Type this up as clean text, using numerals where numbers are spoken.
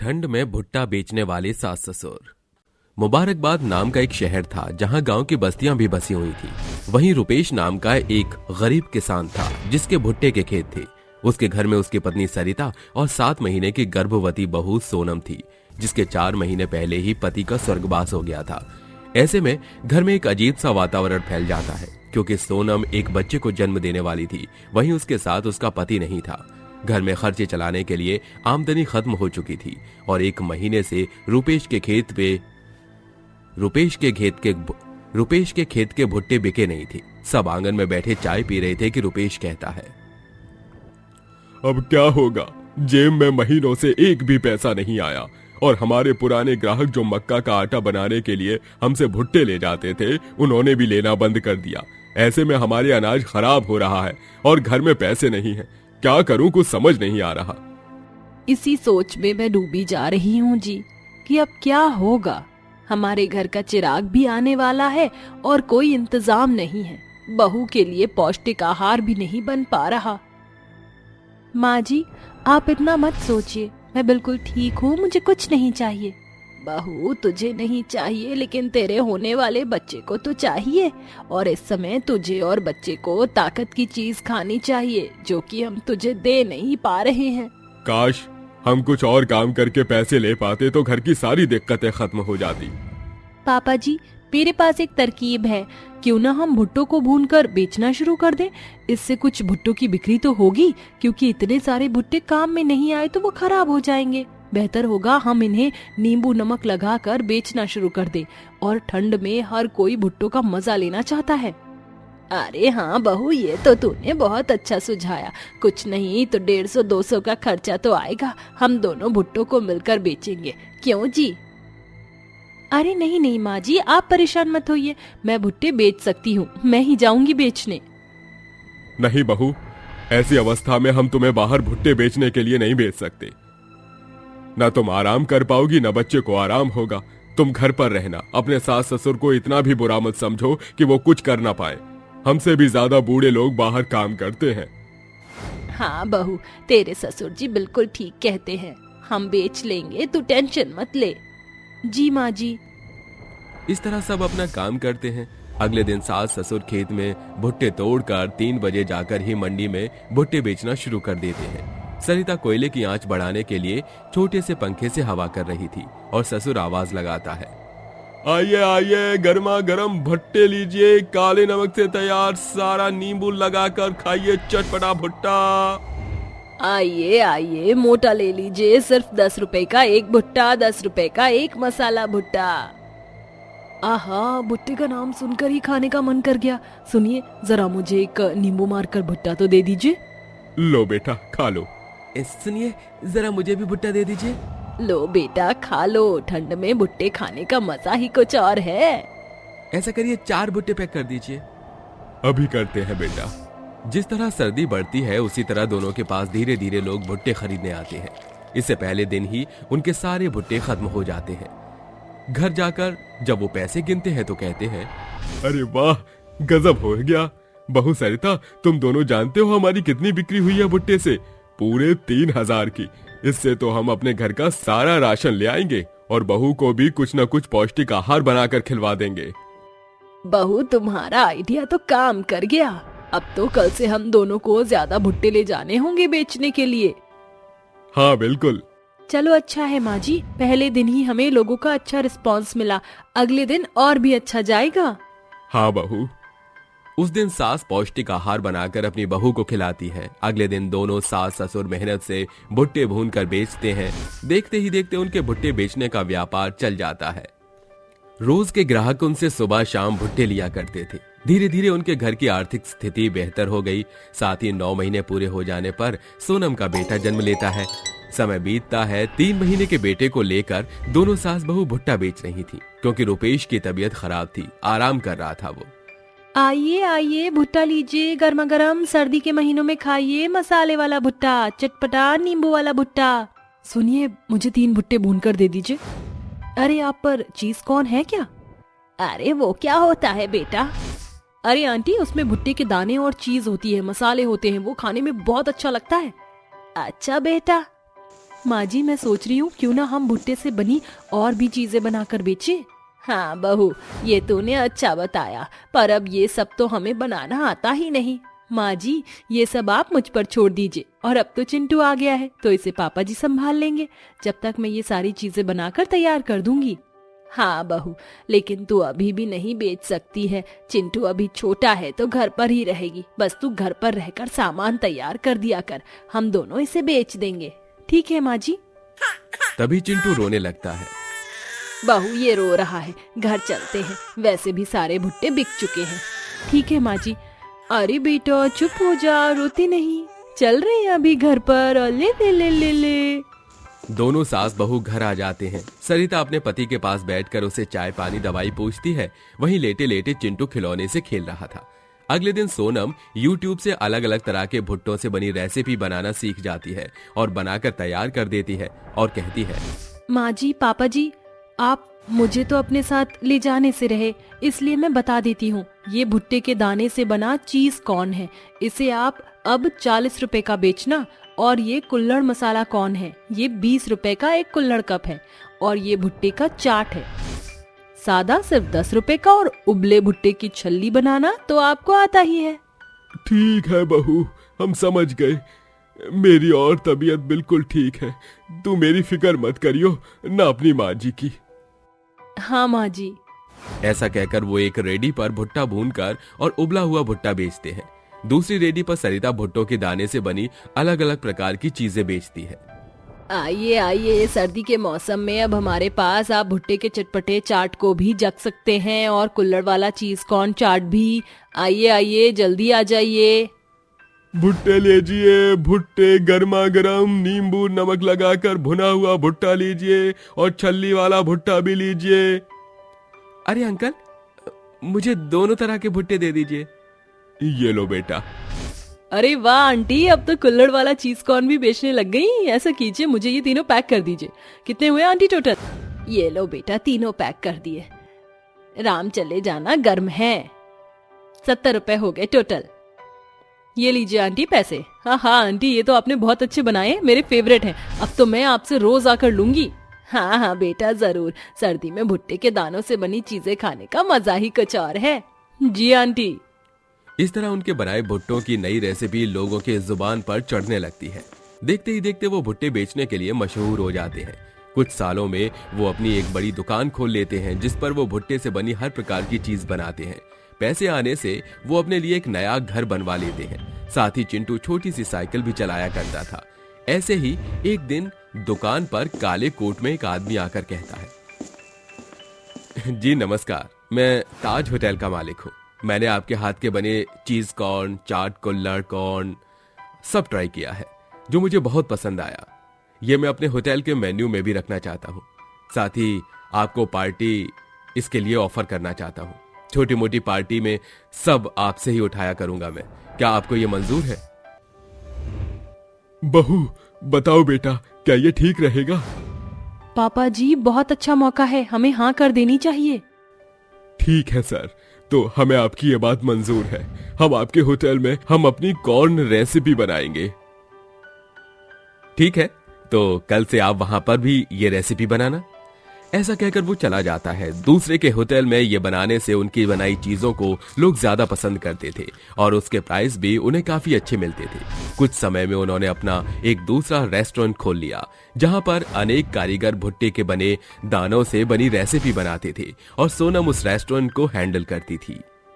ठंड में भुट्टा बेचने वाले सास ससुर। मुबारकबाद नाम का एक शहर था जहां गांव की बस्तियां भी बसी हुई थी। वहीं रुपेश नाम का एक गरीब किसान था जिसके भुट्टे के खेत थे। उसके घर में उसकी पत्नी सरिता और 7 महीने की गर्भवती बहू सोनम थी, जिसके 4 महीने पहले ही पति का स्वर्गवास हो गया था। ऐसे में घर में एक अजीब सा वातावरण फैल जाता है, क्योंकि सोनम एक बच्चे को जन्म देने वाली थी। वहीं उसके साथ उसका पति नहीं था। घर में खर्चे चलाने के लिए आमदनी खत्म हो चुकी थी और 1 महीने से रुपेश के खेत के भुट्टे बिके नहीं थे। सब आंगन में बैठे चाय पी रहे थे कि रुपेश कहता है, अब क्या होगा, जेब में महीनों से एक भी पैसा नहीं आया और हमारे पुराने ग्राहक जो मक्का का आटा बनाने के लिए हमसे भुट्टे ले जाते थे, उन्होंने भी लेना बंद कर दिया। ऐसे में हमारे अनाज खराब हो रहा है और घर में पैसे नहीं है। क्या करूं, कुछ समझ नहीं आ रहा। इसी सोच में मैं डूबी जा रही हूँ जी कि अब क्या होगा। हमारे घर का चिराग भी आने वाला है और कोई इंतजाम नहीं है। बहू के लिए पौष्टिक आहार भी नहीं बन पा रहा। माँ जी, आप इतना मत सोचिए, मैं बिल्कुल ठीक हूँ, मुझे कुछ नहीं चाहिए। बहू, तुझे नहीं चाहिए लेकिन तेरे होने वाले बच्चे को तो चाहिए, और इस समय तुझे और बच्चे को ताकत की चीज खानी चाहिए जो कि हम तुझे दे नहीं पा रहे हैं। काश हम कुछ और काम करके पैसे ले पाते तो घर की सारी दिक्कतें खत्म हो जाती। पापा जी, मेरे पास एक तरकीब है। क्यों ना हम भुट्टो को भूनकर बेचना शुरू कर दें। इससे कुछ भुट्टो की बिक्री तो होगी, क्योंकि इतने सारे भुट्टे काम में नहीं आए तो वो खराब हो जाएंगे। बेहतर होगा हम इन्हें नींबू नमक लगाकर बेचना शुरू कर दें, और ठंड में हर कोई भुट्टो का मजा लेना चाहता है। अरे हाँ बहू, ये तो तूने बहुत अच्छा सुझाया। कुछ नहीं तो 150-200 का खर्चा तो आएगा। हम दोनों भुट्टो को मिलकर बेचेंगे, क्यों जी? अरे नहीं नहीं माँ जी, आप परेशान मत होइए, मैं भुट्टे बेच सकती हूँ, मैं ही जाऊंगी बेचने। नहीं बहू, ऐसी अवस्था में हम तुम्हें बाहर भुट्टे बेचने के लिए नहीं भेज सकते। न तुम आराम कर पाओगी, न बच्चे को आराम होगा। तुम घर पर रहना। अपने सास ससुर को इतना भी बुरा मत समझो कि वो कुछ कर ना पाए। हमसे भी ज्यादा बूढ़े लोग बाहर काम करते हैं। हाँ बहू, तेरे ससुर जी बिल्कुल ठीक कहते हैं। हम बेच लेंगे, तू टेंशन मत ले। जी माँ जी। इस तरह सब अपना काम करते हैं। अगले दिन सास ससुर खेत में भुट्टे तोड़कर 3 बजे जाकर ही मंडी में भुट्टे बेचना शुरू कर देते हैं। सरिता कोयले की आंच बढ़ाने के लिए छोटे से पंखे से हवा कर रही थी और ससुर आवाज लगाता है, आइए आइए, गर्मा गर्म भुट्टे लीजिए, काले नमक से तैयार, सारा नींबू लगाकर खाइए चटपटा भुट्टा। आइए आइए, मोटा ले लीजिए, सिर्फ 10 रुपए का एक भुट्टा, 10 रुपए का एक मसाला भुट्टा। आहा, भुट्टे का नाम सुनकर ही खाने का मन कर गया। सुनिए, जरा मुझे एक नींबू मारकर भुट्टा तो दे दीजिए। लो बेटा, खा लो। सुनिए, जरा मुझे भी भुट्टा दे दीजिए। लो बेटा, खा लो। ठंड में भुट्टे खाने का मजा ही कुछ और है। ऐसा करिए, 4 भुट्टे पैक कर दीजिए। अभी करते हैं बेटा। जिस तरह सर्दी बढ़ती है उसी तरह दोनों के पास धीरे धीरे लोग भुट्टे खरीदने आते हैं। इससे पहले दिन ही उनके सारे भुट्टे खत्म हो जाते हैं। घर जाकर जब वो पैसे गिनते हैं तो कहते हैं, अरे वाह, गजब हो गया। बहू सरिता, तुम दोनों जानते हो हमारी कितनी बिक्री हुई है भुट्टे से? पूरे 3000 की। इससे तो हम अपने घर का सारा राशन ले आएंगे और बहू को भी कुछ न कुछ पौष्टिक आहार बनाकर खिलवा देंगे। बहू, तुम्हारा आइडिया तो काम कर गया। अब तो कल से हम दोनों को ज्यादा भुट्टे ले जाने होंगे बेचने के लिए। हाँ बिल्कुल। चलो अच्छा है माँ जी, पहले दिन ही हमें लोगों का अच्छा रिस्पांस मिला, अगले दिन और भी अच्छा जाएगा। हाँ बहू। उस दिन सास पौष्टिक आहार बनाकर अपनी बहू को खिलाती है। अगले दिन दोनों सास ससुर मेहनत से भुट्टे भूनकर बेचते हैं। देखते ही देखते उनके भुट्टे बेचने का व्यापार चल जाता है। रोज के ग्राहक उनसे सुबह शाम भुट्टे लिया करते थे। धीरे धीरे उनके घर की आर्थिक स्थिति बेहतर हो गई। साथ ही 9 महीने पूरे हो जाने पर सोनम का बेटा जन्म लेता है। समय बीतता है। 3 महीने के बेटे को लेकर दोनों सास बहू भुट्टा बेच रही थी, क्योंकि रुपेश की तबीयत खराब थी, आराम कर रहा था वो। आइए आइए, भुट्टा लीजिए, गर्मा गर्म, सर्दी के महीनों में खाइए मसाले वाला भुट्टा, चटपटा नींबू वाला भुट्टा। सुनिए, मुझे 3 भुट्टे भून कर दे दीजिए। अरे आप पर चीज कौन है क्या? अरे वो क्या होता है बेटा? अरे आंटी, उसमें भुट्टे के दाने और चीज होती है, मसाले होते हैं, वो खाने में बहुत अच्छा लगता है। अच्छा बेटा। माँ जी मैं सोच रही हूँ क्यों ना हम भुट्टे से बनी और भी चीजें बनाकर बेचे। हाँ बहू, ये तूने अच्छा बताया, पर अब ये सब तो हमें बनाना आता ही नहीं। माँ जी ये सब आप मुझ पर छोड़ दीजिए, और अब तो चिंटू आ गया है तो इसे पापा जी संभाल लेंगे, जब तक मैं ये सारी चीजें बनाकर तैयार कर दूंगी। हाँ बहू, लेकिन तू अभी भी नहीं बेच सकती है, चिंटू अभी छोटा है तो घर पर ही रहेगी। बस तू घर पर रहकर सामान तैयार कर दिया कर, हम दोनों इसे बेच देंगे। ठीक है माँ जी। तभी चिंटू रोने लगता है। बहू ये रो रहा है, घर चलते हैं, वैसे भी सारे भुट्टे बिक चुके हैं। ठीक है माँ जी। अरे बेटा चुप हो जा, रोती नहीं, चल रहे हैं अभी घर पर, ले ले ले ले ले। दोनों सास बहू घर आ जाते हैं। सरिता अपने पति के पास बैठकर उसे चाय पानी दवाई पूछती है, वहीं लेटे लेटे चिंटू खिलौने से खेल रहा था। अगले दिन सोनम YouTube से अलग अलग तरह के भुट्टों से बनी रेसिपी बनाना सीख जाती है और बनाकर तैयार कर देती है और कहती है, माँ जी पापा जी आप मुझे तो अपने साथ ले जाने से रहे, इसलिए मैं बता देती हूँ। ये भुट्टे के दाने से बना चीज कॉर्न है, इसे आप अब 40 रुपए का बेचना। और ये कुल्हड़ मसाला कॉर्न है, ये 20 रुपए का एक कुल्हड़ कप है। और ये भुट्टे का चाट है, सादा सिर्फ 10 रुपए का। और उबले भुट्टे की छल्ली बनाना तो आपको आता ही है। ठीक है बहू, हम समझ गए। मेरी और तबीयत बिल्कुल ठीक है, तू मेरी फिक्र मत करियो, ना अपनी माँ जी की। हाँ माँ जी। ऐसा कहकर वो एक रेडी पर भुट्टा भूनकर और उबला हुआ भुट्टा बेचते हैं। दूसरी रेडी पर सरिता भुट्टों के दाने से बनी अलग अलग प्रकार की चीजें बेचती है। आइए आइए, सर्दी के मौसम में अब हमारे पास आप भुट्टे के चटपटे चाट को भी जग सकते हैं, और कुल्हड़ वाला चीज कॉर्न चाट भी। आइए आइए जल्दी आ जाइए। भुट्टे लीजिए, भुट्टे गर्मा गर्म, नींबू नमक लगाकर भुना हुआ भुट्टा लीजिए, और छल्ली वाला भुट्टा भी लीजिए। अरे अंकल, मुझे दोनों तरह के भुट्टे दे दीजिए। ये लो बेटा। अरे वाह आंटी, अब तो कुल्हड़ वाला चीज कॉर्न भी बेचने लग गई। ऐसा कीजिए, मुझे ये तीनों पैक कर दीजिए। कितने हुए आंटी टोटल? ये लो बेटा, तीनों पैक कर दिए। राम चले जाना, गर्म है। 70 रुपए हो गए टोटल। ये लीजिए आंटी पैसे। हाँ हाँ आंटी, ये तो आपने बहुत अच्छे बनाए, मेरे फेवरेट हैं। अब तो मैं आपसे रोज आकर लूंगी। हाँ हाँ बेटा जरूर, सर्दी में भुट्टे के दानों से बनी चीजें खाने का मजा ही कुछ और है। जी आंटी। इस तरह उनके बनाए भुट्टों की नई रेसिपी लोगों के जुबान पर चढ़ने लगती है। देखते ही देखते वो भुट्टे बेचने के लिए मशहूर हो जाते हैं। कुछ सालों में वो अपनी एक बड़ी दुकान खोल लेते हैं, जिस पर वो भुट्टे से बनी हर प्रकार की चीज बनाते हैं। पैसे आने से वो अपने लिए एक नया घर बनवा लेते हैं। साथ ही चिंटू छोटी सी साइकिल भी चलाया करता था। ऐसे ही एक दिन दुकान पर काले कोट में एक आदमी आकर कहता है, जी नमस्कार, मैं ताज होटल का मालिक हूँ। मैंने आपके हाथ के बने चीज कॉर्न, चाट, कुल्हड़ कॉर्न सब ट्राई किया है, जो मुझे बहुत पसंद आया। ये मैं अपने होटल के मेन्यू में भी रखना चाहता हूँ। साथ ही आपको पार्टी इसके लिए ऑफर करना चाहता हूँ। छोटी मोटी पार्टी में सब आपसे ही उठाया करूंगा मैं। क्या आपको ये मंजूर है? बहू बताओ बेटा, क्या ये ठीक रहेगा? पापा जी बहुत अच्छा मौका है, हमें हाँ कर देनी चाहिए। ठीक है सर, तो हमें आपकी ये बात मंजूर है। हम आपके होटल में हम अपनी कॉर्न रेसिपी बनाएंगे। ठीक है, तो कल से आप वहां पर भी ये रेसिपी बनाना। ऐसा कहकर वो चला जाता है। दूसरे के होटल में ये बनाने से उनकी बनाई चीजों को लोग ज्यादा पसंद करते थे और उसके प्राइस भी उन्हें काफी अच्छे मिलते थे। कुछ समय में उन्होंने अपना एक दूसरा रेस्टोरेंट खोल लिया, जहां पर अनेक कारीगर भुट्टे के बने दानों से बनी रेसिपी बनाते थे और सोनम उस रेस्टोरेंट को हैंडल करती थी।